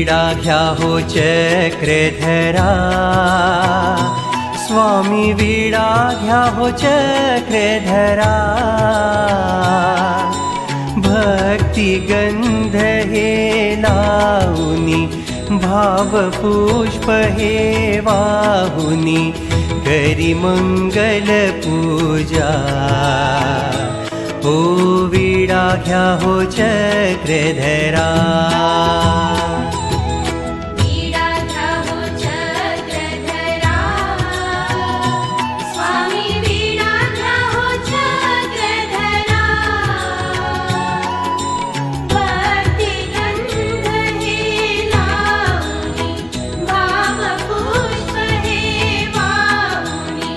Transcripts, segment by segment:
Vida घ्या हो चक्रधरा, स्वामी Vida घ्या हो चक्रधरा। भक्ति गंध हे लावुनी, भाव पुष्प हे वाहुनी, करी मंगल पूजा। ओ वीडा घ्या हो चक्रधरा, वीडा घ्या हो चक्रधरा, स्वामी वीडा घ्या हो चक्रधरा। भक्ति गंध हे लावुनी, भाव पुष्प हे वाहुनी,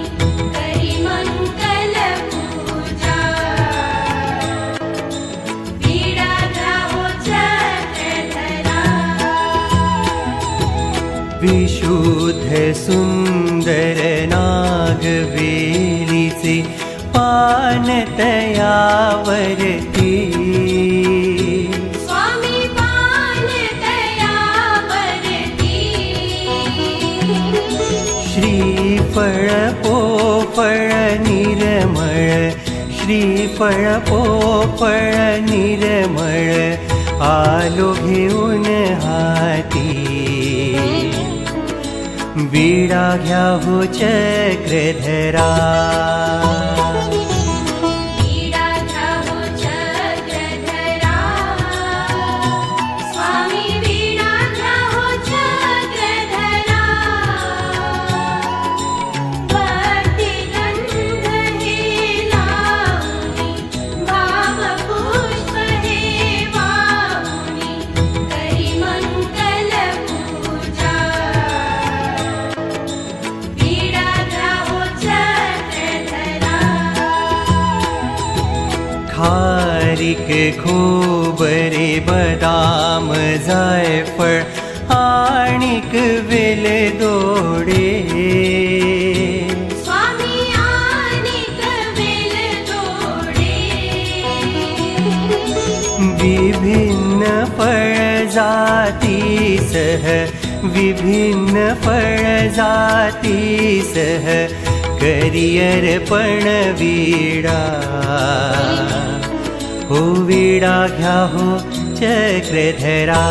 करी मंगल पूजा। वीडा घ्या हो चक्रधरा, विशुद्ध सुंदर नागवेलीचे पान तयावरती। स्वामी पान तयावरती। श्रीफळ पोफळ निर्मळ, श्रीफळ पोफळ निर्मळ, आलो घेऊन हाती। वीडा घ्या हो चक्रधरा, वीडा घ्या हो चक्रधरा, स्वामी वीडा घ्या हो चक्रधरा। भक्ति गंध हे लावुनी, भाव पुष्प हे वाहुनी, करी मंगल पूजा। वीडा घ्या हो चक्रधरा, खारीक खोबरे बदाम जायफळ आणिक वेल दोडे। स्वामी आणिक वेल दोडे। विभिन्न फळ जातीसह, विभिन्न फळ जातीसह, करी अर्पण वीडा। हो वीडा घ्या हो चक्रधरा।